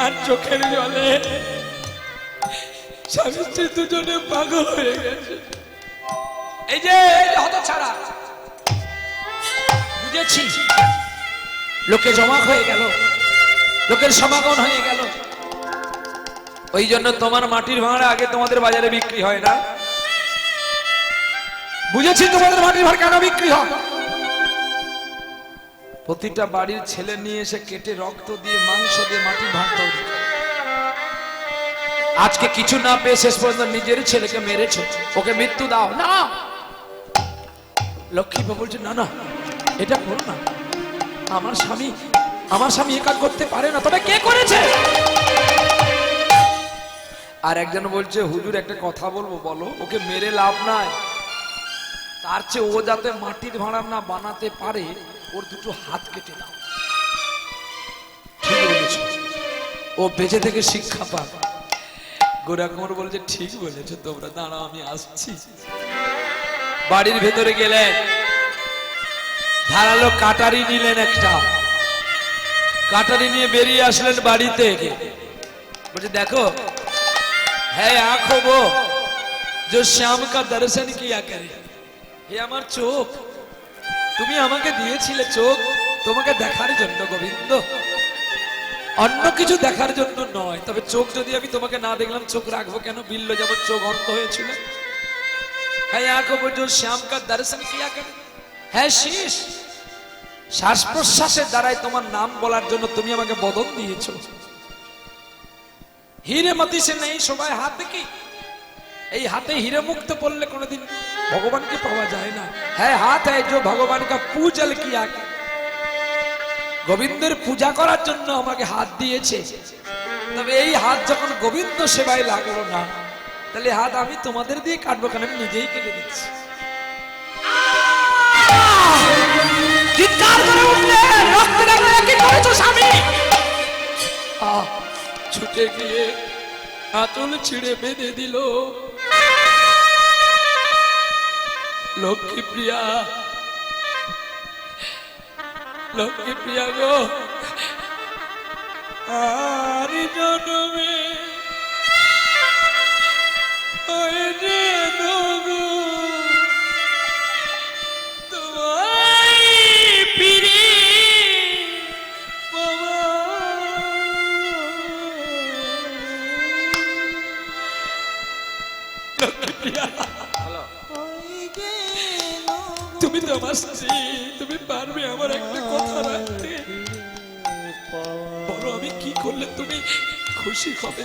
আর চোখের জলে স্বামী স্ত্রী দুজনে পাগল হয়ে গেছে। এই যে হতছাড়া, বুঝেছি লোকে জমা হয়ে গেল, লোকের সমাগম হয়ে গেল, ওই জন্য তোমার মাটির ভাড়া আগে তোমাদের বাজারে বিক্রি হয় না। বুঝেছি তোমাদের মাটির ভাড়া কেন বিক্রি হয়। প্রতিটা বাড়ির ছেলে নিয়ে এসে কেটে রক্ত দিয়ে মাংস দিয়ে মাটির ভাত তৈরি। আজকে কিছু না পেয়ে শেষ পর্যন্ত নিজের ছেলেকে মেরেছে, ওকে মৃত্যু দাও না। লক্ষ্মী বলছে না না এটা করো না, আমার স্বামী এ কাজ করতে পারে না, তবে কে করেছে? আর একজন বলছে হুজুর একটা কথা বলবো, বলো। ওকে মেরে লাভ নাই, তার চেয়ে ও যাতে মাটির ভাড়া না বানাতে পারে ওর দুটো হাত কেটে দাও। ঠিক বলেছ, ও বেঁচে থেকে শিক্ষা পাবে। গোরা কুমার বলছে ঠিক বলেছো তোমরা, দাঁড়াও আমি আসছি। বাড়ির ভেতরে গেলেন, ধারালো কাটারি নিলেন, একটা কাটারি নিয়ে বেরিয়ে আসলেন বাড়ি থেকে। বলছে দেখো হ্যাঁ आंखों वो जो श्याम का दर्शन किया करे। হে আমার চোখ, তুমি আমাকে দিয়েছিলে চোখ তোমাকে দেখার জন্য গোবিন্দ, অন্য কিছু দেখার জন্য নয়। তবে চোখ যদি আমি তোমাকে না দেখলাম চোখ রাখবো কেন? বিল্ল যেমন চোখ অন্ধ হয়েছিল। হ্যাঁ आंखों वो जो श्याम का दर्शन किया करे। হ্যাঁ শীষ, শ্বাস প্রশ্বাসের দ্বারাই তোমার নাম বলার জন্য তুমি আমাকে বদন দিয়েছো। হিরে মতি সে নেই সবাই হাত কি, এই হাতে হিরে মুক্ত পড়লে কোনোদিন ভগবানকে পাওয়া যায় না। হ্যাঁ হাত है जो भगवान का पूजल किया। গোবিন্দের পূজা করার জন্য আমাকে হাত দিয়েছে। তবে এই হাত যখন গোবিন্দ সেবায় লাগলো না, তাহলে হাত আমি তোমাদের দিয়ে কাটবো কেন? আমি নিজেই কেটে দিচ্ছি। চিৎকার করে উঠলেন, রক্তে রাখলে কি করেছো স্বামী? ছুটে গিয়ে আঁচল ছিঁড়ে বেঁধে দিল। লক্ষ্মী প্রিয়া, লক্ষ্মী প্রিয়া গো, আর জন্মে ওই যে গো তোমায় পিরে বাবা। লক্ষ্মী প্রিয়া, তুমি তো আমার স্ত্রী, তুমি পারবে আমার একটা কথা রাখতে? বলো আমি কি করলে তুমি খুশি হবে?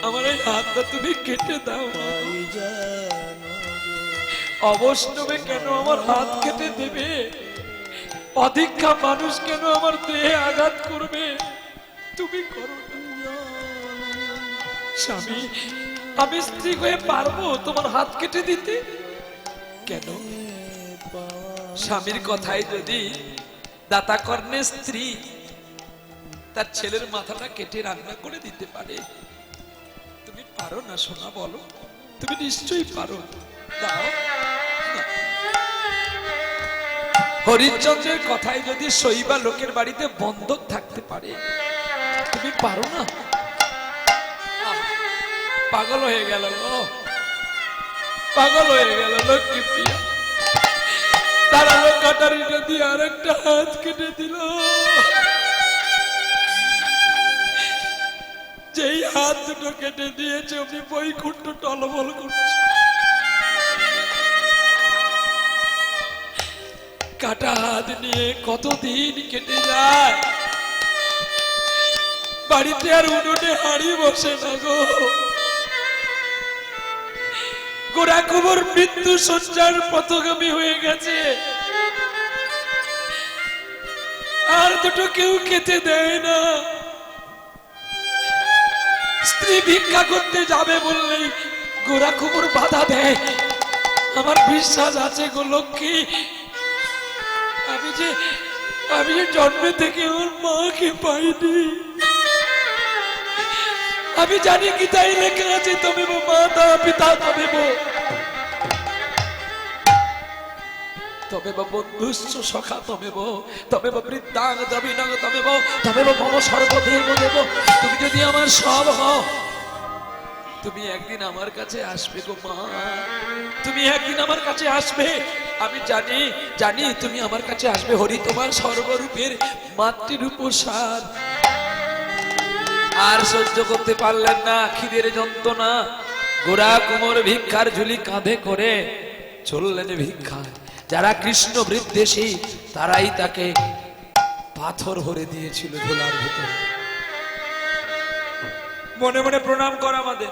আমার এই হাতটা তুমি কেটে দাও। অবশ্যই কেন আমার হাত কেটে দেবে? অধিক্ষা মানুষ কেন আমার দেহে আঘাত করবে? তুমি করো না। স্বামী, আমি স্ত্রী হয়ে পারবো তোমার হাত কেটে দিতে? কেন? স্বামীর কথাই যদি দাতা কর্ণের স্ত্রী তার ছেলের মাথাটা কেটে রান্না করে দিতে পারে, তুমি পারো না সোনা? বলো, তুমি নিশ্চয়ই পারো, দাও। হরিশ্চন্দ্রের কথাই যদি শৈবা লোকের বাড়িতে বন্ধক থাকতে পারে, তুমি পারো না? পাগল হয়ে গেল গো, পাগল হয়ে গেল লক্ষ্মী প্রিয়া। তারা কাটারিটা দিয়ে আর একটা হাত কেটে দিল। যেই হাত দুটো কেটে দিয়েছে অমনি বৈকুণ্ঠ টলমল করছে। কাটা হাত নিয়ে কতদিন কেটে যায়, বাড়িতে আর উনুনে হাড়ি বসে না গো। গোরা কুমার মৃত্যু শয্যার পথগামী হয়ে গেছে, আর দুটো কেউ খেতে দেয় না। স্ত্রী ভিক্ষা করতে যাবে বললেই গোরা কুমার বাধা দেয়। আমার বিশ্বাস আছে গো লক্ষ্মী, আমি যে জন্মে থেকে ওর মাকে পাইনি। আমি জানি গীতায় লেখা আছে তমেব মাতা পিতা তমেব। তমেব বন্ধুশ্চ সখা তমেব বৃদ্ধাং দবিনং তমেব মম সর্বদেব দেব। তুমি যদি আমার সব হও, তুমি একদিন আমার কাছে আসবে গো মা, তুমি একদিন আমার কাছে আসবে। আমি জানি জানি তুমি আমার কাছে আসবে। হরি তোমার সর্বরূপের মাতৃরূপ সার। আর সহ্য করতে পারলেন না খিদের যন্ত্রণা, গোরা কুমোর ভিক্ষার ঝুলি কাঁধে করে চললেন ভিক্ষা। যারা কৃষ্ণ বৃদ্দেশী তারাই তাকে পাথর ভরে দিয়েছিল ঝোলার ভিতরে। মনে মনে প্রণাম কর আমাদের।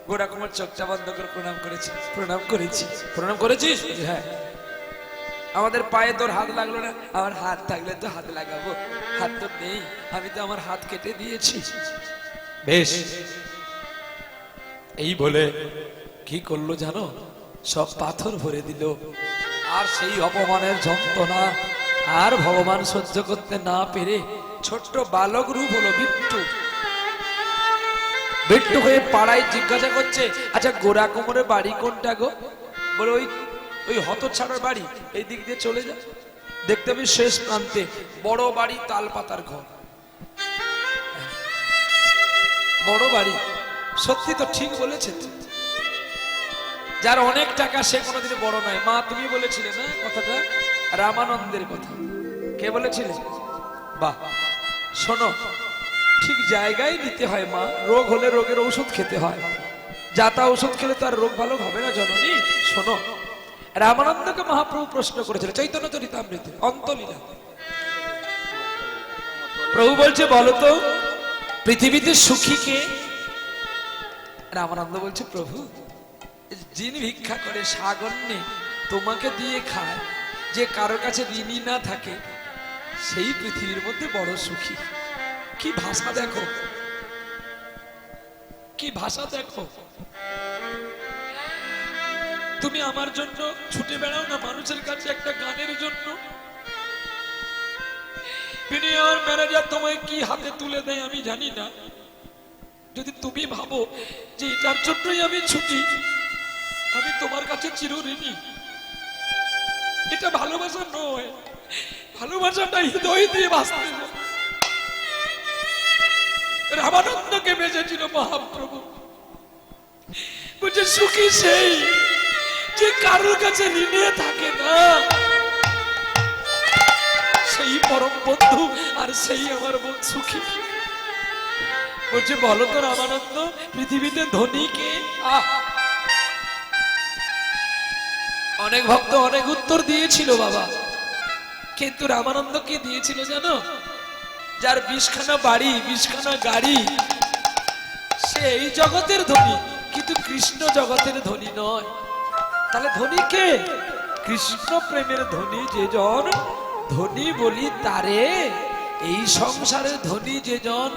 গোরা কুমার চোখটা বন্ধ করে প্রণাম করেছি। প্রণাম করেছি। প্রণাম করেছিস? হ্যাঁ। আমাদের পায়ে তোর হাত লাগলো না? আমার হাত থাকলে তো হাত লাগাবো, হাত তো নেই, আমি তো আমার হাত কেটে দিয়েছি। বেশ, এই বলে কি করলো জানো? সব পাথর ভরে দিল। আর সেই অপমানের যন্ত্রণা আর ভগবান সহ্য করতে না পেরে ছোট্ট বালক রূপ হলো বিট্টু। বিট্টু হয়ে পাড়ায় জিজ্ঞাসা করছে, আচ্ছা গোরা কুমোরের বাড়ি কোনটা গো? বলে ওই হতচ্ছাড়ার বাড়ি, এই দিক দিয়ে চলে যা, দেখতে হবে শেষ প্রান্তে বড় বাড়ি, তাল পাতার ঘর। বড় বাড়ি, সত্যি তো ঠিক বলেছে। যার অনেক টাকা সে কোনোদিন বড় নয়। মা তুমি বলেছিলে না কথাটা, রামানন্দের কথা। কে বলেছিলে? বাহ, শোনো, ঠিক জায়গায় নিতে হয় মা। রোগ হলে রোগের ঔষধ খেতে হয়, যাতা ওষুধ খেলে তার রোগ ভালো হবে না জননী। শোনো, রামানন্দকে মহাপ্রভু প্রশ্ন করেছিল চৈতন্য চরিতামৃতে অন্তলীলা। প্রভু বলছে বলতো পৃথিবীতে সুখী কে? রামানন্দ বলছে প্রভু, যিনি ভিক্ষা করে সাগন্যে তোমাকে দিয়ে খায়, যে কারো কাছে ঋণী না থাকে, সেই পৃথিবীর মধ্যে বড় সুখী। কি ভাষা দেখো, কি ভাষা দেখো। তুমি আমার জন্য ছুটে বেড়াও না মানুষের কাছে একটা গানের জন্য। বিনিয়ার ম্যানেজার তোমায় কি হাতে তুলে দেয় আমি জানি না। যদি তুমি ভাবো যে এটার জন্যই আমি ছুটি, আমি তোমার কাছে চিরঋণী। এটা ভালোবাসা নয়, ভালোবাসাটা হৃদয় দিয়ে বাঁচতে। রামানন্দকে বেঁচেছিল মহাপ্রভু। বলছে সুখী সেই যে কারোর কাছে ঋণে থাকে না, সেই পরম বন্ধু, আর সেই আমার বোন সুখী। বলছে বলো তো রামানন্দ, পৃথিবীতে ধনী কে? অনেক ভক্ত অনেক উত্তর দিয়েছিল বাবা, কিন্তু রামানন্দ কে দিয়েছিল জানো? যার 20খানা বাড়ি 20খানা গাড়ি, সে এই জগতের ধনী, কিন্তু কৃষ্ণ জগতের ধনী নয়। তাহলে ধনী কে? কৃষ্ণ প্রেমের ধনী যেজন, ধনী বলি তারে। এই সংসারের ধনী যেজন,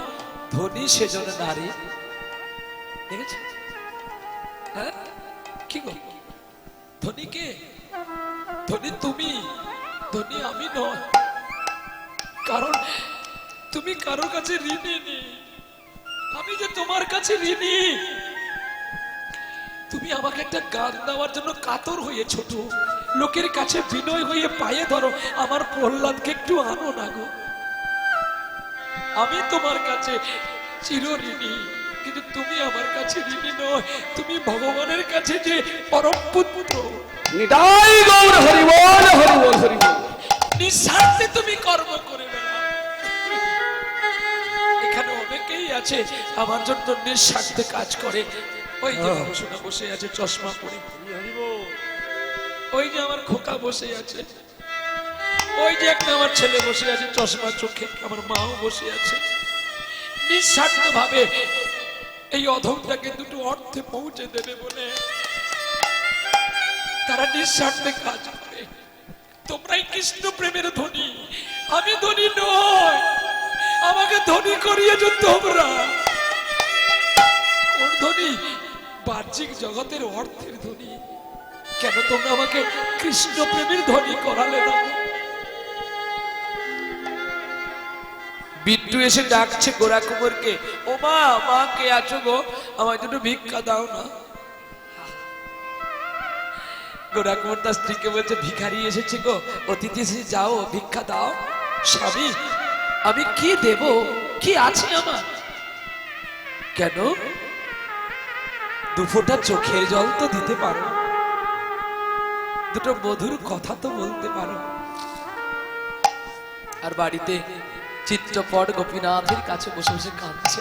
ধনী সেজন নারী। দেখেছ? হ্যাঁ, কি গো? ধনী কে? ধনী তুমি, ধনী আমি নয়। কারণ তুমি কারোর কাছে ঋণী নেই, আমি যে তোমার কাছে ঋণী। তুমি আমাকে একটা গান দেওয়ার জন্য কাতর হয়ে ছোট, লোকের কাছে বিনয় হয়ে পায়ে ধরো, আমার প্রহ্লাদকে একটু আনো না গো। আমি তোমার কাছে চিরঋণী, কিন্তু তুমি আমার কাছে ঋণী নয়। তুমি ভগবানের কাছে যে পরম পুত্র। নিতাই গৌর হরি বল, হরি বল, হরি বল। নিঃস্বার্থে তুমি কর্ম করে বেড়াও। এখানে অনেকেই আছে আমার জন্য নিঃস্বার্থে কাজ করে। ওই যে বাবুসোনা বসে আছে চশমা পরে, ওই যে আমার খোকা বসে আছে, ওই যে একটা আমার ছেলে বসে আছে চশমা চোখে, আমার মাও বসে আছে। নিঃস্বার্থ ভাবে এই অধমটাকে দুটো অর্থে পৌঁছে দেবে বলে তারা নিঃস্বার্থে কাজ করে। তোমরাই কৃষ্ণ প্রেমের ধনী, আমি ধনী নয়। আমাকে ধনী করিয়েছ তোমরা। কোন ধনী? বাহ্যিক জগতের অর্থের ধনী। কেন তোমরা আমাকে কৃষ্ণ প্রেমের ধনী করালে না? বিট্টু এসে ডাকছে গোরা কুমোরকে, ও মা, মা কে আছো গো? আমায় দুটো ভিক্ষা দাও না। গোরাকুমার তার স্ত্রীকে বলছে ভিখারি এসেছে গো, অতিথি এসেছে, যাও ভিক্ষা দাও। স্বামী আমি কি দেব, কি আছে আমার? কেন? দুফোঁটা চোখের জল তো দিতে পারো, দুটো মধুর কথা তো বলতে পারো। আর বাড়িতে চিত্রপট গোপীনাথের কাছে বসে বসে কাঁদছে,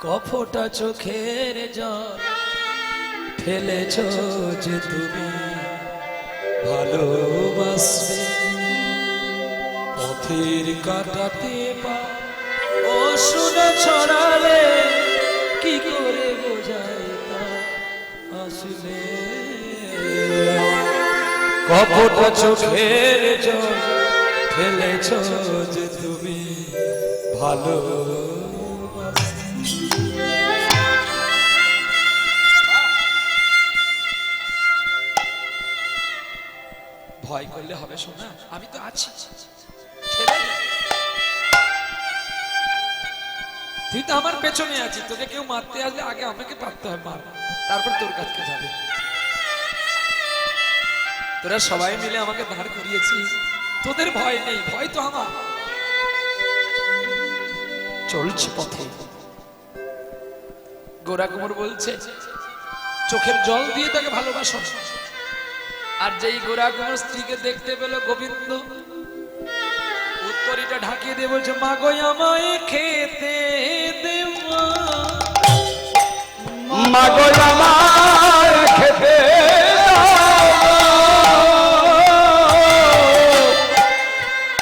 কফোটা চোখের জল ফেলেছ যে তুমি ভালোবাসবে, পথের কাটাতে পা ও শুনে ছড়ালে কি করে বোঝাই তা আসলে। কপটা চোখের জল ফেলেছ যে তুমি ভালো। ভয় করলে হবে শোনা, আমি তো আছি। তুই তো আমার পেছনে আছিস, তোকে কেউ মারতে আসলে আগে আমাকে পারতে হবে মার, তারপর তোর কাছে যাবে। তোরা সবাই মিলে আমাকে দাঁড় করিয়েছিস, তোদের ভয় নেই, ভয় তো আমার। চলছে পথে, গোরাকুমার বলছে চোখের জল দিয়ে তাকে ভালোবাসো। আর যেই গোরাকুমার স্ত্রীকে দেখতে পেল গোবিন্দ, উত্তরীটা ঢাকিয়ে দিয়ে বলছে মা গো আমায় খেতে দেও, মা গো আমায় খেতে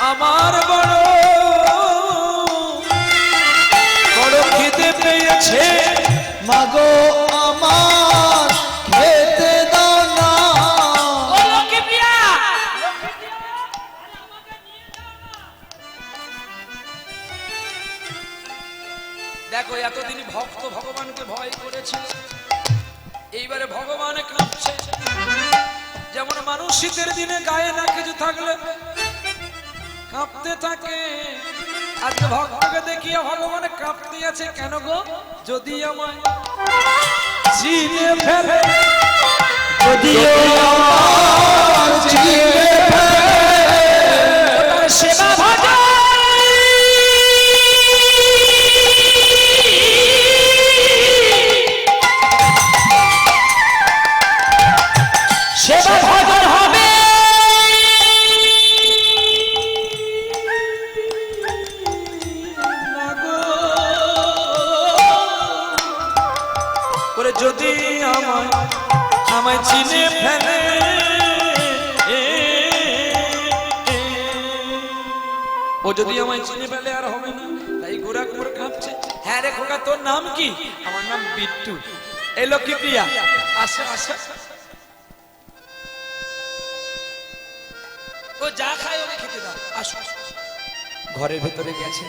আমার বড় বড় খিদে পেয়েছে, মা গো আমার খেতে দাও না। দেখো এতদিন ভক্ত ভগবানকে ভয় করেছিল, এইবারে ভগবান কাঁপছে। যেমন মানুষ শীতের দিনে গায়ে না কিছু থাকলে কাঁপতে থাকে, আজকে ভক্তকে দেখিয়ে ভগবান কাঁপতে আছে। কেন গো? যদি আমায় চিনে ফেলে, যদি আমার চিনে ফেলে, সেবা ভাজা সেবা ভজন হবে। ওরে যদি আমায় চিনে ফেলে, ও যদি আমায় চিনে ফেলে আর হবে না। তাই গোরাকুমার কাঁপছে। হ্যাঁ রে খোকা, তোর নাম কি? আমার নাম বিট্টু। এই লক্ষ্মী প্রিয়া, আসো আসো। ও যা খায় ওকে খেতে দাও, আসো। ঘরের ভেতরে গেছে,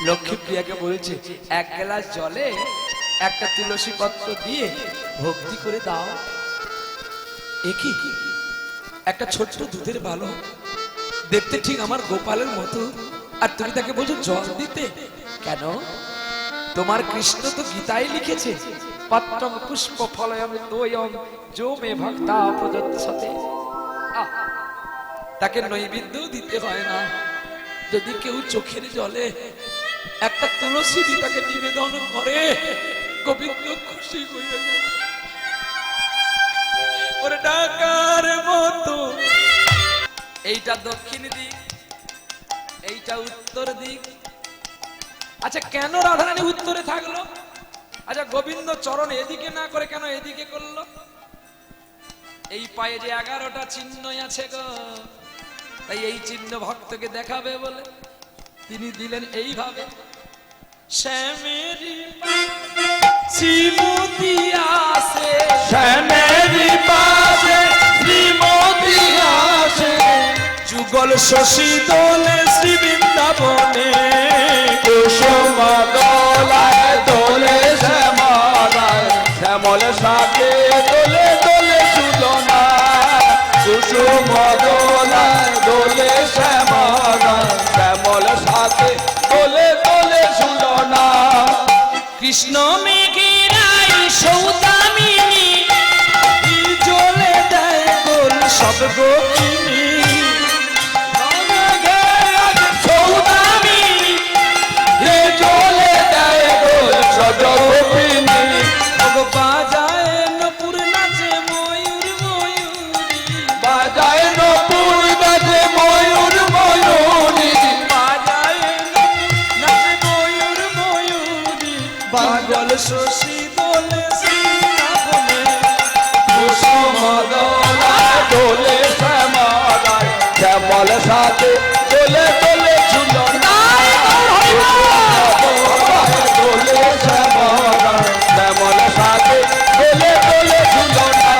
লক্ষ্মী প্রিয়াকে বলছে এক গ্লাস জলে একটা তুলসী পত্র দিয়ে ভক্তি করে দাও। একই একটা ছোট্ট দুধের বালক, দেখতে ঠিক আমার গোপালের মতো, আর তুমি তাকে বলছো জল দিতে কেন? তোমার কৃষ্ণ তো গীতায় লিখেছে পত্রং পুষ্প ফলয়ং তোয়ং যো মে ভক্তা প্রযচ্ছতে। তাকে নৈবেদ্য দিতে হয় না। যদি কেউ চোখের জলে একটা তুলসী দিয়ে তাকে নিবেদন করে, গোবিন্দ খুশি হয়ে যায়। ওরে ডাকার মতো, এইটা দক্ষিণ দিক, এইটা উত্তর দিক। আচ্ছা কেন রাধারানী উত্তরে থাকলো? আচ্ছা গোবিন্দ চরণ এদিকে না করে কেন এদিকে করলো? এই পায়ে যে 11টা চিহ্ন আছে গো, তাই এই চিহ্ন ভক্তকে দেখাবে বলে তিনি দিলেন এইভাবে। শ্যামেরি শ্রীমতী আসে, শ্যামেরি পাশে শ্রীমতী আসে, যুগল শশী দোলে শ্রী বৃন্দাবনে, কুসুম দোলায় দোলে শ্যামলায়, শ্যামল সাথে দোলে দোলে সুদনা, কুসুম দোলায় দোলে শ্যামলায়, শ্যামল সাথে দোলে দোলে সুদনা। কৃষ্ণ মেঘেরাই সৌদামিনী জ্বলে দেয় সব গোপিনী সৌদামি হে চলে যায় দোল সজগোপিনী বাজায় নপুর নাচে ময়ূর ময়ূরী বাজায় নপুর বাজে ময়ূর ময়ূরী বাজায় নপুর নাচে ময়ূর ময়ূরী বাজল শশী দোলে শ্রীনা বলে কুসুমদলায় দোলে শ্যামলায় শ্যামল সাথে দোলে দোলে ঝুলনা দোলে শ্যামলায় শ্যামল সাথে দোলে দোলে ঝুলনা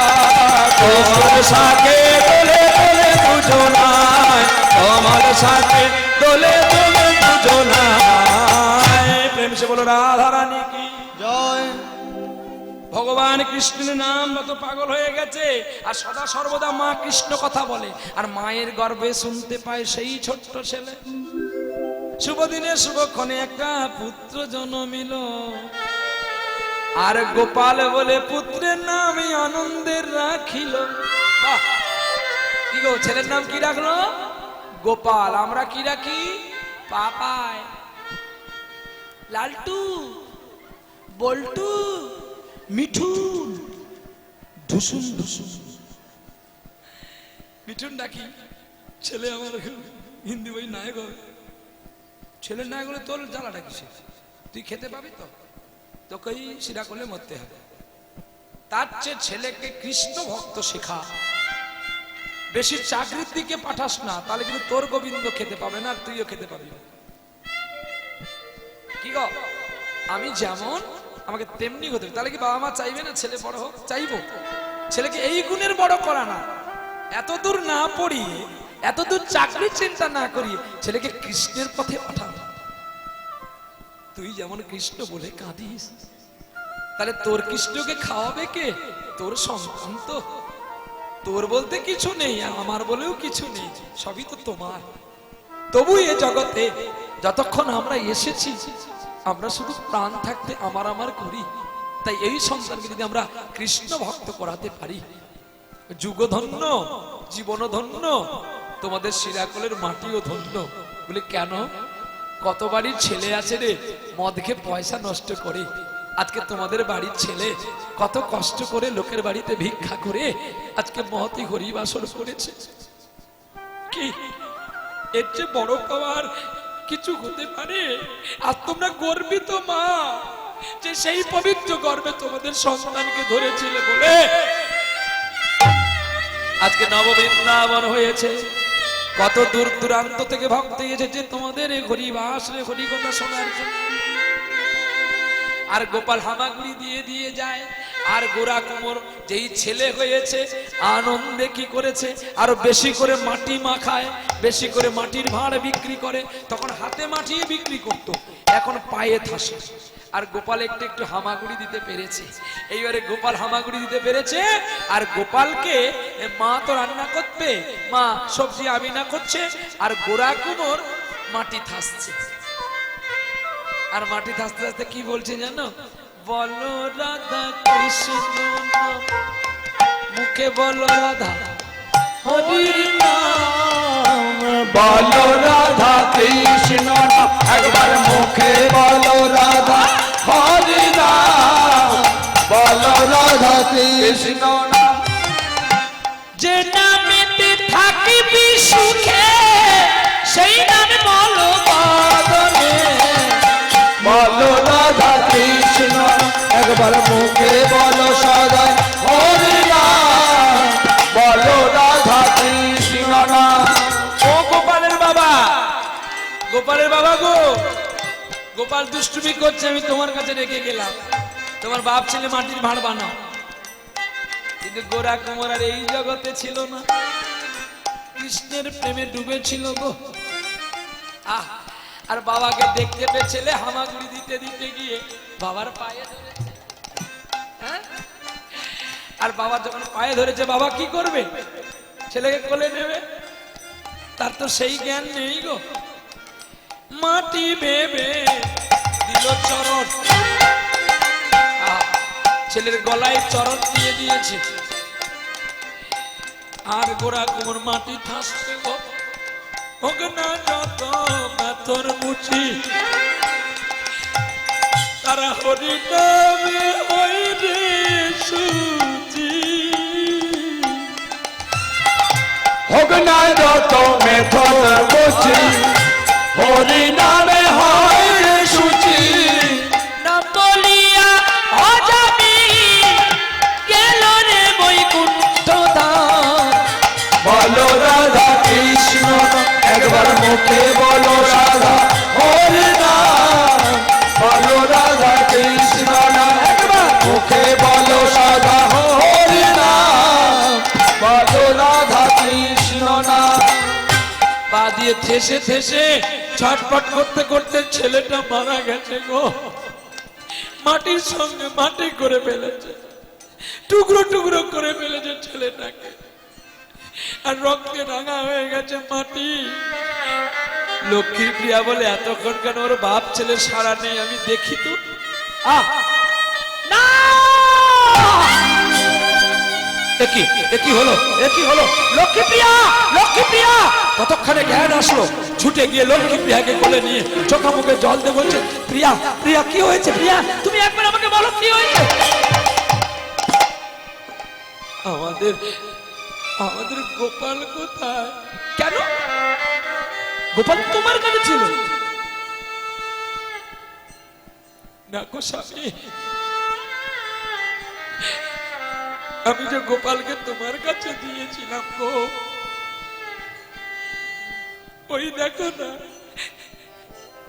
তোমার সাথে দোলে দোলে দুজনায় তোমার সাথে দোলে দোলে দুজনায় প্রেম সে বলো রাধা রানী কি জয়। ভগবান কৃষ্ণের নাম মতো পাগল হয়ে গেছে আর সদা সর্বদা মা কৃষ্ণ কথা বলে আর মায়ের গর্ভে শুনতে পায় সেই ছোট্ট ছেলে শুভ দিনে শুভক্ষণে একটা পুত্র জন্মিল আর গোপাল বলে পুত্রের নাম আনন্দের রাখিল। বাহ! কি গো ছেলের নাম কি রাখলো? গোপাল। আমরা কি রাখি? পাপায়, লালটু, বল্টু, মিঠুন, ঢুসুন ঢুসুন। মিঠুন ডাকি, ছেলে আমার হিন্দি বই নায়ক হবে। ছেলের নায়ক হলে তোর জ্বালাটা কিসে? তুই খেতে পাবি তো? তোকেই সিরা করলে মরতে হবে। তার চেয়ে ছেলেকে কৃষ্ণ ভক্ত শেখা, বেশি চাকরির দিকে পাঠাস না, তাহলে কিন্তু তোর গোবিন্দ খেতে পাবে না আর তুইও খেতে পাবি না। কি গো, আমি যেমন আমাকে তেমনি হতে হবে। তাহলে কি বাবা মা চাইবে না ছেলে বড় হোক? চাইবো। ছেলেকে এই গুণের বড় করা না, এত দূর না পড়িয়ে, এত দূর চাকরি চিন্তা না করিয়ে ছেলেকে কৃষ্ণের পথে পাঠানো। তুই যেমন কৃষ্ণ বলে কাঁদিস, তাহলে তোর কৃষ্ণকে খাওয়াবে কে? তোর সন্তান তো। তোর বলতে কিছু নেই, আমার বলেও কিছু নেই, সবই তো তোমার। তবু এ জগতে যতক্ষণ আমরা এসেছি, আমরা শুধু প্রাণ থাকতে আমার আমার করি। তাই এই সন্তানকে যদি আমরা কৃষ্ণ ভক্ত করাতে পারি, যুগধন্য, জীবন ধন্য, তোমাদের শিরাকলের মাটিও ধন্য। বলে কেন? কত বাড়ির ছেলে আছে রে মদ খেয়ে পয়সা নষ্ট করে। আজকে তোমাদের বাড়ির ছেলে কত কষ্ট করে লোকের বাড়িতে ভিক্ষা করে আজকে মহতি হরিবাসর করেছে। কি এর চেয়ে বড় পাওয়ার কিছু হতে পারে? আর তোমরা গর্বিত মা যে সেই পবিত্র গর্ভে তোমাদের সন্তানকে ধরেছিলে বলে আজকে নববৃন্দাবন হয়েছে। কত দূর দূরান্ত থেকে ভক্ত এসেছে তোমাদের এই হরিবাস রে হরিকথা শোনার জন্য। আর গোপাল হামাগুড়ি দিয়ে দিয়ে যায়। আর গোরা কুমোর যেই ছেলে হয়েছে আনন্দে কি করেছে, আরো বেশি করে মাটি মাখায়, বেশি করে মাটির ভাঁড় বিক্রি করে। তখন হাতে মাটিয়ে বিক্রি করত, এখন পায়ে থাসে। আর গোপাল একটু একটু হামাগুড়ি দিতে পেরেছে। এইবারে গোপাল হামাগুড়ি দিতে পেরেছে। আর গোপালকে মা তো রান্না করতে, মা সবজি আমি না করছে, আর গোরা কুমোর মাটি থাসছে। আর মাটি থাসতে থাসতে কি বলছে জানো? বলো রাধা কৃষ্ণ নাম, মুখে বলো রাধা হরির নাম। বলো রাধা কৃষ্ণ নাম, একবার মুখে বলো রাধা হরি নাম। বলো রাধা কৃষ্ণ নাম, যে নামেতে থাকিবি সুখে সেই নাম বলো বদনে। বলো রাধা কৃষ্ণ নাম, একবার মুখে বলো সদাই হরি নাম। বলো রাধা কৃষ্ণ নাম। ও গোপালের বাবা, গোপালের বাবা গো, গোপাল দুষ্টুমি করছে, আমি তোমার কাছে রেখে গেলাম, তোমার বাপ ছেলে মাটির ভাঁড় বানাও। কিন্তু গোরা কুমার আর এই জগতে ছিল না, কৃষ্ণের প্রেমে ডুবেছিল গো। আহ, আর বাবাকে দেখতে পেয়ে ছেলে হামাগুড়ি দিতে দিতে গিয়ে বাবার পায়ে ধরেছে। হ্যাঁ? আর বাবা যখন পায়ে ধরেছে, বাবা কি করবে? ছেলেকে কোলে নেবে? তার তো সেই জ্ঞান নেই গো। মাটি ভেবে দিল চরণ, ছেলের গলায় চরণ দিয়ে দিয়েছে। আর গোড়া কোমর মাটি থাসতে গো হোক না যত পাথর মুচি তারা হরি নামে হইরে সুচি হোক না যত মেথর মুচি হরি নামে হয় রে সুচি নাম বলিয়া অজামি গেল রে বৈকুণ্ঠ ধাম বলো রাধা কৃষ্ণ একবার মুখে বলো রাধা হরি নাম বলো রাধা কৃষ্ণ নাম একবার মুখে বলো রাধা হরি নাম বলো রাধা কৃষ্ণ নাম পা দিয়ে ঠেসে ঠেসে ছটপট করতে করতে ছেলেটা মারা গেছে গো মাটির সঙ্গে মাটি করে ফেলেছে টুকরো টুকরো করে ফেলেছে ছেলেটাকে আর রক্তে রাঙা হয়ে গেছে মাটি লক্ষ্মীর প্রিয়া বলে এতক্ষণ কেন ওর বাপ ছেলে সারা নেই আমি দেখি তো না কি হলো লক্ষ্মী প্রিয়া ততক্ষণে জ্ঞান আসলো ছুটে গিয়ে লক্ষ্মী প্রিয়াকে কোলে নিয়ে চোখা মুখে জল দিয়ে বলছে প্রিয়া প্রিয়া কি হয়েছে প্রিয়া তুমি একবার আমাকে বলো কি হয়েছে আমাদের গোপাল কোথায় কেন গোপাল তোমার কাছে ছিল না গো স্বামী আমি যে গোপালকে তোমার কাছে দিয়েছিলাম গো ওই দেখো না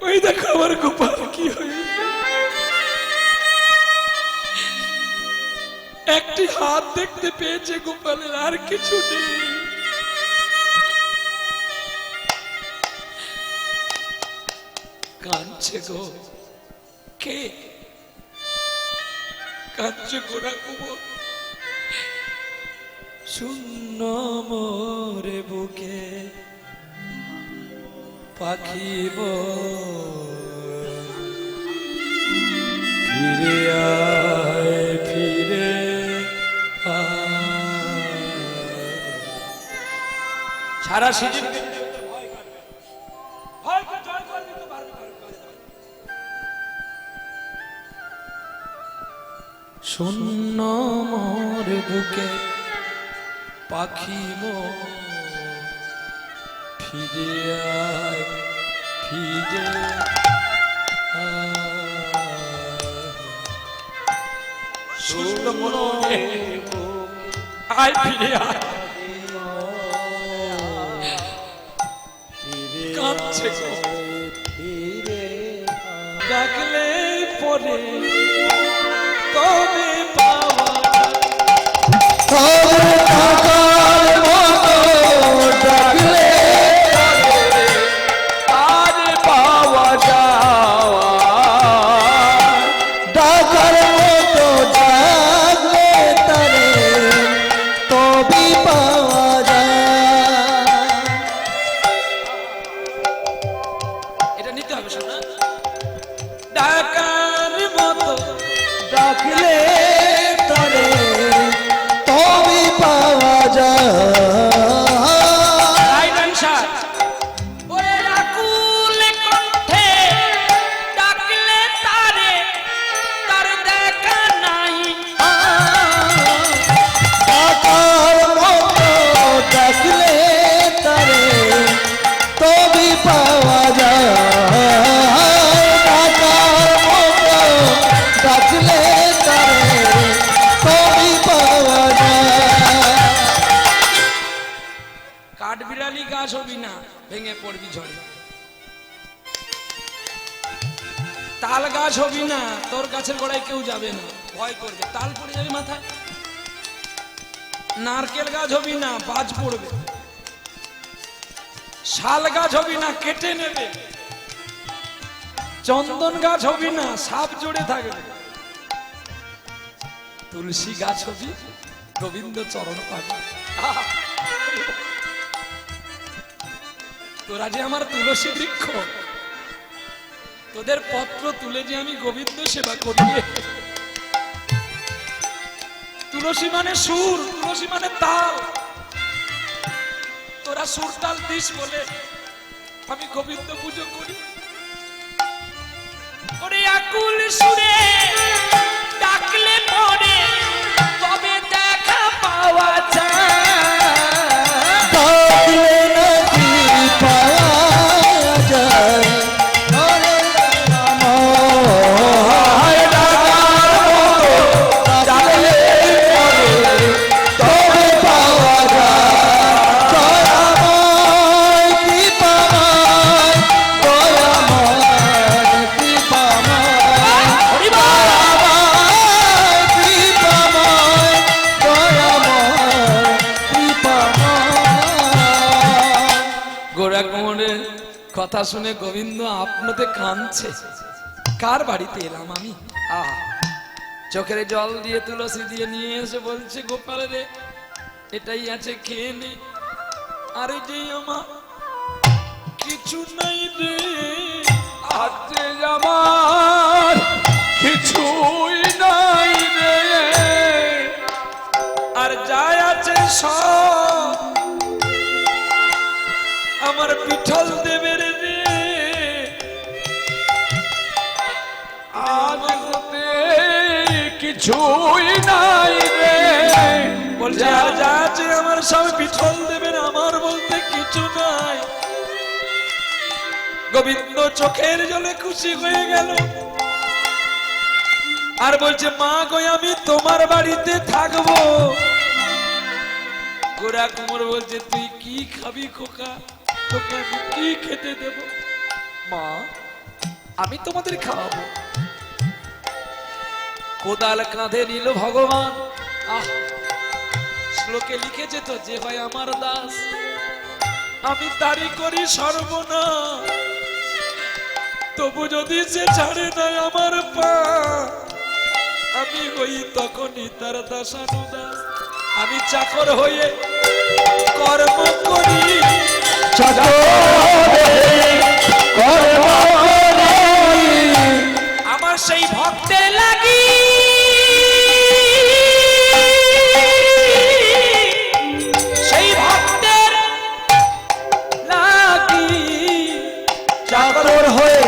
ওই দেখো আমার গোপাল কি হয়েছে একটি হাত দেখতে পেয়েছে গোপালের আর কিছু নেই কাঁদছে গো কে কাঁদছে গোড়া কুমোর শূন্য মোরে বুকে পাখিব ফিরে আয় ফিরে সারা সিজন শূন্য মোর বুকে পাখি মো ফিরে আয় ফিরে শূন্য মনে আয় ফিরে আয় কাঁদছে ডাকলে পরে তবে পাওয়া ভেঙে পড়বি ঝড়ে তাল গাছ হবি না তোর গাছের গোড়ায় কেউ যাবে না ভয় করবে তাল পড়ে যাবে মাথায় নারকেল গাছ হবি না বাজ পড়বে শাল গাছ হবি না কেটে নেবে চন্দন গাছ হবি না সাপ জড়ে থাকবে তুলসী গাছ হবি গোবিন্দ চরণ পাবে তোরা যে আমার তুলসী বৃক্ষ তোদের পত্র তুলে যে আমি গোবিন্দ সেবা করি তুলসী মানে সুর তুলসী মানে তাল তোরা সুরতাল দিস বলে আমি গোবিন্দ পুজো করি। ওরে আকুল সুরে ডাকলে পরে তবে দেখা পাওয়া যায়। ডাকলে নাকি পাওয়া যায়, ওরে আমার ডাকলে পরে তবে পাওয়া যায়। দয়াময় কৃপাময়, দয়াময় কৃপাময়, দয়াময় কৃপাময়, দয়াময় কৃপাময়। গোরা কুমোরের কথা শুনে গোবিন্দ আপনাতে কাঁদছে। কার বাড়িতে এলাম আমি? আহা, চোখের জল দিয়ে তুলসী দিয়ে নিয়ে এসে বলছে গোপাল রে এটাই আছে খেয়ে নে। আরে যে আমার কিছু নাই রে, আজকে আমার কিছুই নাই রে, আর যাই আছে সব আমার পিঠল দেবের রে। আজ হতে কিছুই নাই রে, বলছে আর যা আছে আমার সব পিঠল দেবেন, আমার বলতে কিছু নাই। গোবিন্দ চোখের জলে খুশি হয়ে গেল আর বলছে মা গো আমি তোমার বাড়িতে থাকবো। গোরা কুমোর বলছে তুই কি খাবি খোকা, তোকে আমি কি খেতে দেব? মা আমি তোমাদের খাওয়াবো। কোদাল কাঁধে নিল ভগবান। আহ, শ্লোকে লিখেছে তো যে হয় আমার দাস আমি তারই করি সর্বনাশ। তবু যদি সে ছাড়ে নাই আমার পা, আমি হই তখনই তার দাসানুদাস। আমি চাকর হয়ে কর্ম করি, আমার সেই ভক্তের লাগি সেই ভক্তের লাগি চাকর হয়ে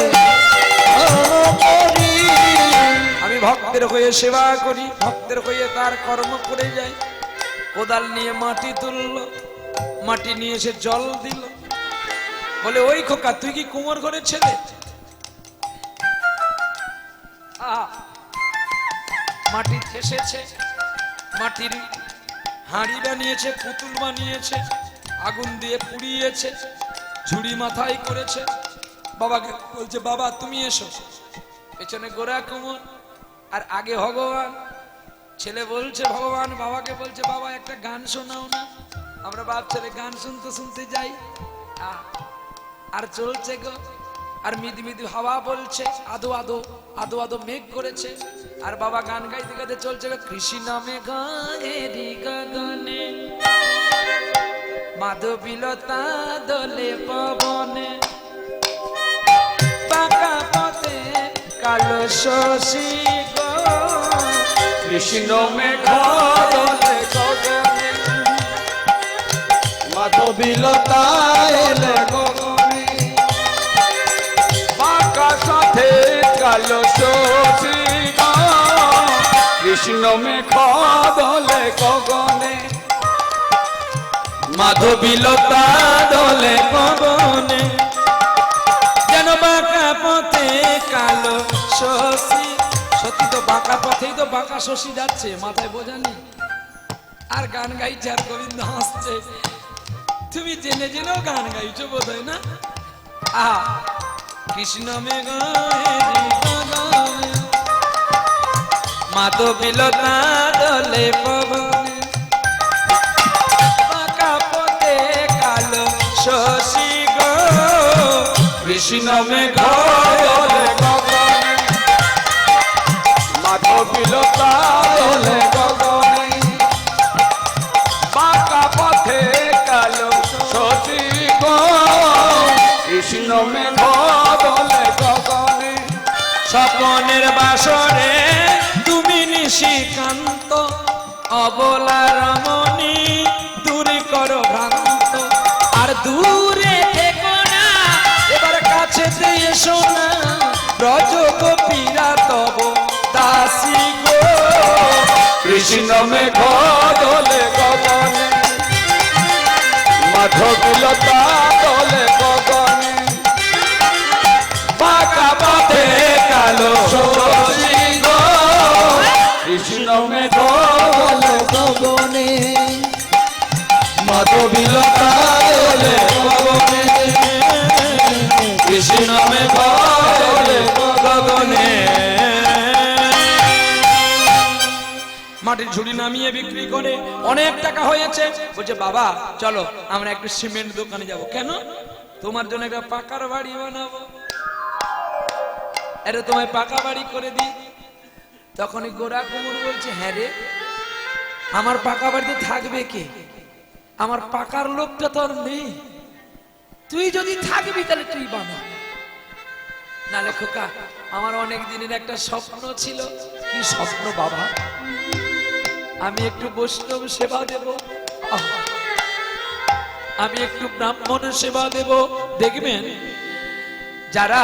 আমি ভক্তের হয়ে সেবা করি, ভক্তের হয়ে তার কর্ম করে যাই। কোদাল নিয়ে মাটি তুলল, মাটি নিয়ে এসে জল দিল। বলে ওই খোকা তুই কি কুমোর ঘরের ছেলে? আহা, মাটি ঠেসেছে, মাটির হাঁড়ি বানিয়েছে, পুতুল বানিয়েছে, আগুন দিয়ে পুড়িয়েছে, ঝুড়ি মাথায় করেছে। বাবাকে বলছে বাবা তুমি এসো। পেছনে গোরা কুমোর আর আগে ভগবান। ছেলে বলছে ভগবান বাবাকে বলছে বাবা একটা গান শোনাও না। আমরা বাপ ছেলে গান শুনতে শুনতে যাই। আর চলছে গো, আর মিদি মিদি হাওয়া বলছে, আদো আদো আদো আদো মেঘ করেছে, আর বাবা গান গাইতে গাইতে চলছে গো, কৃষি নামে গায়েরি গগনে মাধবীলতা দোলে পবনে, বাঁকা পথে কালো শশী গো, কৃষ্ণ মেঘ দলে গগনে, মাধবীলতা এলে গগনে, বাঁকা সাথে কালো শশী গো, কৃষ্ণ মেঘ দলে গগনে, মাধবীলতা দলে পবনে, যেন বাঁকা পথে কালো শশী। সত্যি তো বাঁকা পথেই তো বাঁকা শশী যাচ্ছে, মাথায় বোঝা নেই। আর গান গাইছে আর গোবিন্দ হাসছে। তুমি জেনে জেনেও গান গাইছো বোধ হয় না? আহা, কৃষ্ণ মেঘ মাধবীলতা দলে পবনে, বাঁকা পথে কালো শশী গো, কৃষ্ণ মেঘ দলে গগনে, মাধবীলতা দলে গগনে, বাঁকা পথে কালো শশী গো, কৃষ্ণ মেঘ দলে গগনে, স্বপনের বাসরে তুমি নিশিকান্ত, অবলা রমণী দূর করো ভ্রান্ত, দূরে থেকো না, এবার কাছেতে এসো না, ব্রজ গোপীরা তব দাসী গো। কৃষ্ণ মেঘ দলে গগনে, মাধবীলতা দলে গগনে, বাঁকা পথে কালো শশী গো। কৃষ্ণ মেঘ দলে গগনে মাধবীলতা দলে গগনে, কৃষ্ণ মেঘ দলে গগনে। মাটির ঝুড়ি নামিয়ে বিক্রি করে অনেক টাকা হয়েছে। বলছে বাবা চলো আমরা একটু সিমেন্ট দোকানে যাব। কেন? তোমার জন্য একটা পাকার বাড়ি বানাবো। আরে তোমায় পাকা বাড়ি করে দিই। তখনই গোরা কুমুর বলছে হ্যাঁ রে, আমার পাকা বাড়িতে থাকবে কে? আমার পাকার লোকটা তো আর নেই। তুই যদি থাকবি তাহলে তুই বানা। নালে খোকা, আমার অনেক দিনের একটা স্বপ্ন ছিল। কি স্বপ্ন বাবা? আমি একটু বৈষ্ণব সেবা দেব, আমি একটু ব্রাহ্মণের সেবা দেব। দেখবেন যারা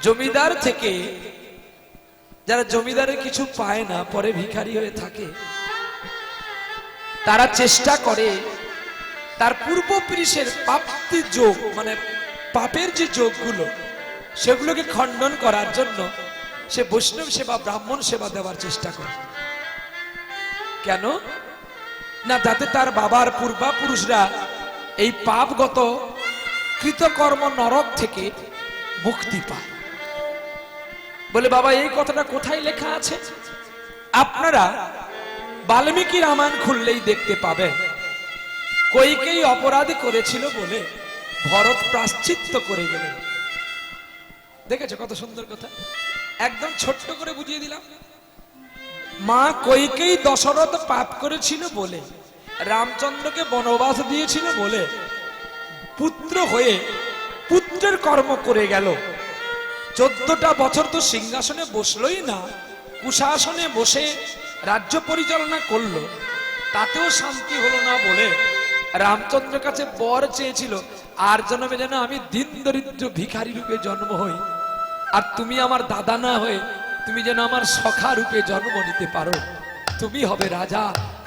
জমিদার থেকে, যারা জমিদারের কিছু পায় না, পরে ভিখারি হয়ে থাকে, তারা চেষ্টা করে তার পূর্বপুরুষের পাপতি যোগ, মানে পাপের যে যোগগুলো, সেগুলোকে খণ্ডন করার জন্য সে বৈষ্ণব সেবা, ব্রাহ্মণ সেবা দেওয়ার চেষ্টা করে। কেন না? যাতে তার বাবার পূর্বপুরুষরা এই পাপগত কৃতকর্ম নরক থেকে মুক্তি পায়। বলে বাবা এই কথাটা কোথায় লেখা আছে? আপনারা বাল্মীকি রামায়ণ খুললেই দেখতে পাবেন। কইকেয়ী অপরাধ করেছিল বলে ভরত প্রায়শ্চিত্ত করে গেলেন। দেখেছো কত সুন্দর কথা? একদম ছোট্ট করে বুঝিয়ে দিলাম। মা কইকেয়ী দশরথ পাপ করেছিল বলে, রামচন্দ্রকে বনবাস দিয়েছিল বলে, পুত্র হয়ে পুত্রের কর্ম করে গেল। 14টা বছর তো সিংহাসনে বসলোই না, কুশাসনে বসে রাজ্য পরিচালনা করলো, তাতেও শান্তি হলো না বলে রামচন্দ্রের কাছে বর চেয়েছিল, আর জন্মে যেন আমি দিন দরিদ্র ভিখারি রূপে জন্ম হই, আর তুমি আমার দাদা না হয়ে তুমি যেন আমার সখা রূপে জন্ম নিতে পারো। তুমি হবে রাজা,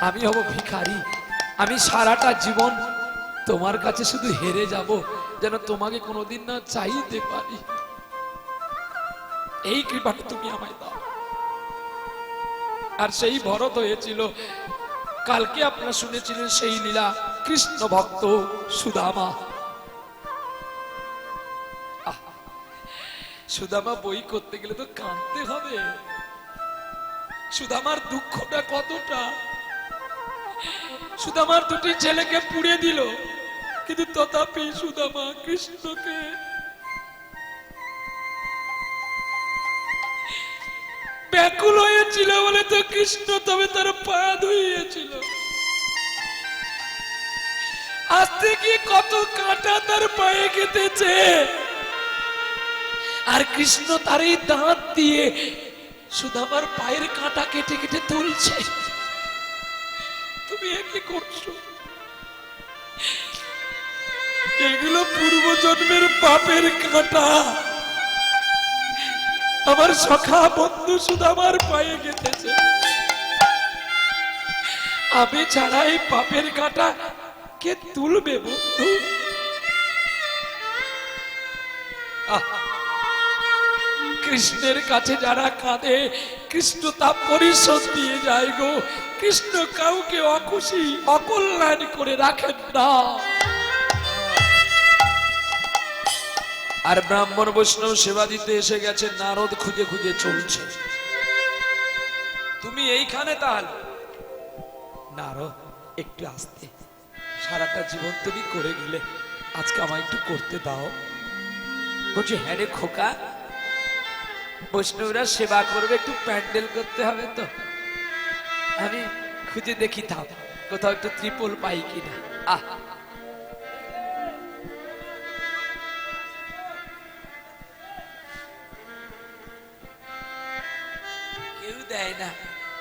আমি হব ভিখারি। আমি সারাটা জীবন তোমার কাছে শুধু হেরে যাব, যেন তোমাকে কোনোদিন না চাইতে পারি। এই কৃপাটা তুমি আমায় দাও। আর সেই ভরত হয়েছিল, কালকে আপনারা শুনেছিলেন সেই লীলা, কৃষ্ণ ভক্ত সুদামা। সুদামা বই করতে গেলে তো কাঁদতে হবে। সুদামার দুঃখটা কতটা! সুদামার দুটি ছেলেকে পুড়ে দিল, কিন্তু তথাপি সুদামা কৃষ্ণকে ব্যাকুল হয়েছিল বলে তো কৃষ্ণ তবে তার পা ধুইয়েছিল। আজ থেকে কত কাঁটা তার পায়ে কেটেছে, আর কৃষ্ণ তার এই দাঁত দিয়ে সুদামার পায়ের কাঁটা কেটে কেটে তুলছে। তুমি কি করছো? এগুলো পূর্বজন্মের পাপের কাঁটা। আমার সখা বন্ধু সুদামার পায়ে গেঁথেছে। আমি ছাড়া এই পাপের কাঁটা কে তুলবে বন্ধু? কৃষ্ণের কাছে যারা কাঁদে, কৃষ্ণ তা পরিশোধ দিয়ে যায় গো। কৃষ্ণ কাউকে অখুশি অকল্যাণ করে রাখেন না। আর ব্রাহ্মণ বৈষ্ণব সেবা দিতে এসে গেছে, নারদ খুঁজে খুঁজে চলছে। তুমি এইখানে তাহলে? নারদ একটু আসতে, সারাটা জীবন তুমি করে গেলে, আজকে আমায় একটু করতে দাও। বলছি হ্যাঁ রে খোকা, বৈষ্ণবরা সেবা করবে, একটু প্যান্ডেল করতে হবে তো, আমি খুঁজে দেখি থাম কোথাও একটু ত্রিপল পাই কিনা। কেউ দেয় না।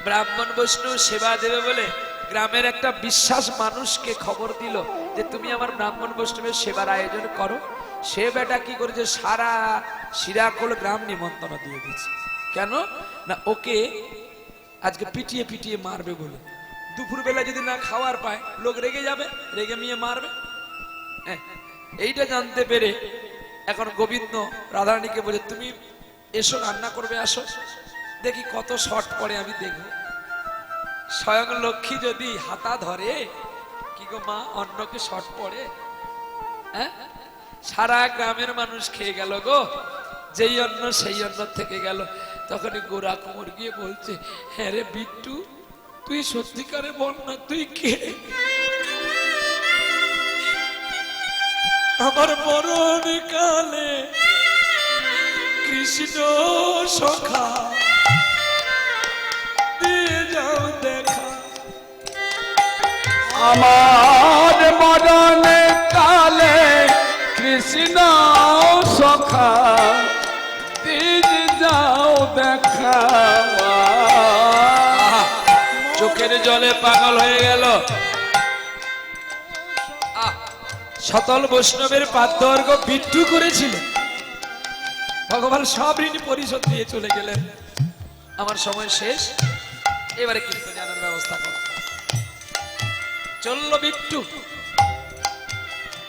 ব্রাহ্মণ বৈষ্ণব সেবা দেবে বলে গ্রামের একটা বিশ্বাস মানুষকে খবর দিল যে তুমি আমার ব্রাহ্মণ বৈষ্ণবের সেবার আয়োজন করো। সে বেটা কি করেছে, সারা শিরাকোল গ্রাম নিমন্ত্রণ দিয়ে দিচ্ছে। কেন না, ওকে আজকে পিটিয়ে পিটিয়ে মারবে বলে। দুপুরবেলা যদি না খাওয়ার পায় লোক রেগে যাবে, রেগে মিয়ে মারবে। হ্যাঁ, এইটা জানতে পেরে এখন গোবিন্দ রাধারানীকে বলে তুমি এসো, রান্না করবে, আসো, দেখি কত শর্ট পড়ে আমি দেখব। স্বয়ং লক্ষ্মী যদি হাতা ধরে, কি গো মা, অন্যকে শর্ট পড়ে? হ্যাঁ, সারা গ্রামের মানুষ খেয়ে গেল গো, যেই অন্ন সেই অন্ন থেকে গেল। তখনই গোরা কুমোর গিয়ে বলছে, হ্যাঁ রে বিট্টু, তুই সত্যিকারে বল না, তুই কে? আমার মরণ কালে কৃষ্ণ সখা দিয়ে যাও দেখা। আমার মরণে কালে কৃষ্ণ সখা দিজ যাও দেখা। আহা, চোখের জলে পাগল হয়ে গেল। শতল বৈষ্ণবের পাদ্যর্ঘ বিট্টু করেছিল, ভগবান সব ঋণ পরিশোধ দিয়ে চলে গেলেন। আমার সময় শেষ, এবারে কীর্তন জানার ব্যবস্থা করো। চলল বিট্টু।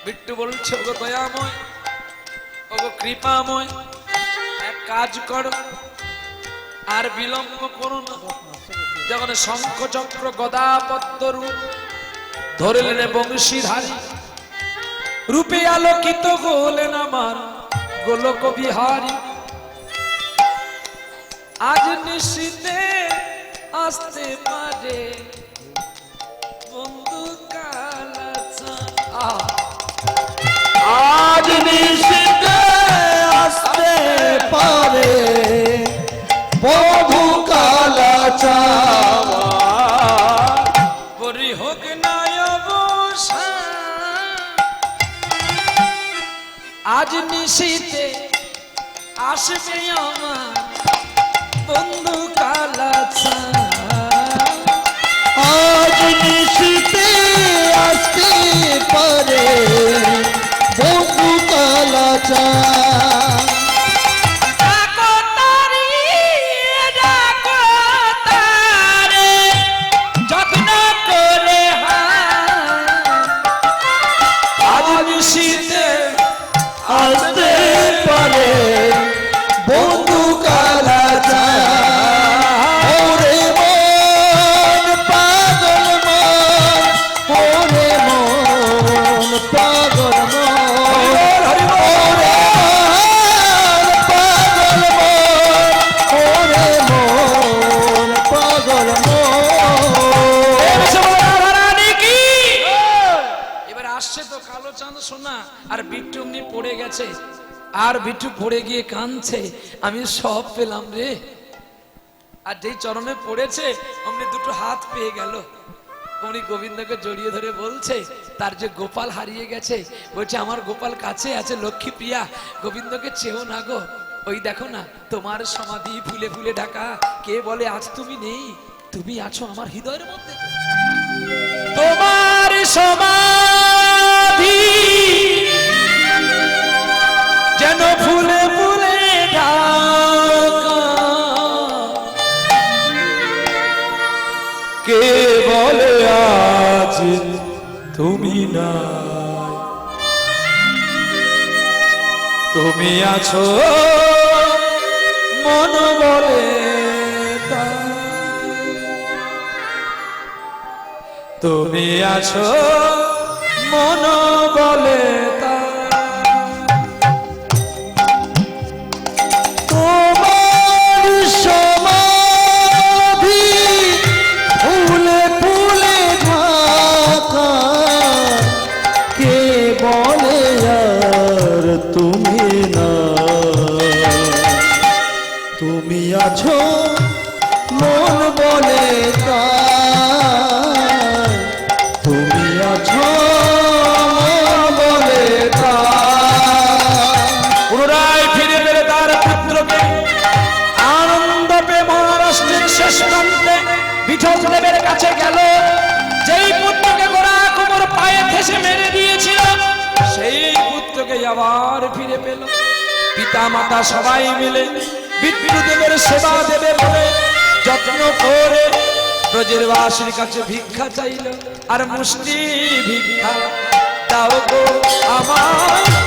বিট্টু বলছে, ওগো দয়াময়, ওগো কৃপাময়, এক কাজ করো, আর বিলম্ব করো না। যখন শঙ্খ চক্র গদা পদ্ম রূপ ধরলেন বংশীধারী, রূপে আলোকিত হলেন আমার গোলক বিহারী। আজ নিশীতে আসতে পারে বন্ধু কালাচাঁদ। আজ নিশীতে আসতে পারে বধূ কালাচাঁদ। বরি হোক না অবসান, আজ নিশীতে আসবে আমার বন্ধু কালাচাঁদ। আজ নিশীতে আসতে পারে বধূ কালাচাঁদ। ডাকো তারি, ডাকো তারে, যত্ন করে আজ নিশীতে আসতে পারে বধূ কালাচাঁদ। ওরে মন পাগল মন, ওরে মন পাগল মন, ওরে মন পাগল মন, ওরে মন পাগল মন। এবার আসছে তো কালো চাঁদ সোনা, আর বিট্টু এমনি পড়ে গেছে, আর বিট্টু পড়ে গিয়ে কাঁদছে, আমি সব পেলাম রে। আর যেই চরণে পড়েছে অমনি দুটো হাত পেয়ে গেল। অমনি গোবিন্দকে জড়িয়ে ধরে বলছে তার যে গোপাল হারিয়ে গেছে, বলছে আমার গোপাল কাছে আছে লক্ষ্মী প্রিয়া, গোবিন্দকে চেও না গো। ওই দেখো না তোমার সমাধি ফুলে ফুলে ঢাকা, কে বলে আজ তুমি নেই, তুমি আছো আমার হৃদয়ের মধ্যে। তোমার সমাধি যেন ফুলে ফুলে ঢাকা, কে বলে আজ তুমি না, তুমি আছো মন বলে তাই। তুমি আছো মন বলে তাই। তোমার সমাধি ফুলে ফুলে ঢাকা, কে বলে আর তুমি না, তুমি আছো মন বলে তাই। তুমি আছো মন বলে তাই। পুনরায় ফিরে পেলে তার পুত্রকে আনন্দ পেয়ে মহারাষ্ট্রের শেষ প্রান্তে বিঠল দেবের কাছে গেল। যেই পুত্রকে গোরা কুমোর পায়ে ঠেসে মেরে দিয়েছিল সেই পুত্রকে আবার ফিরে পেল। পিতা মাতা সবাই মিলে বিষ্ণুদেবের সেবা দেবে বলে যত্ন করে ব্রজের বাসীর কাছে ভিক্ষা চাইল, আর মুষ্টি ভিক্ষা দাও গো আমার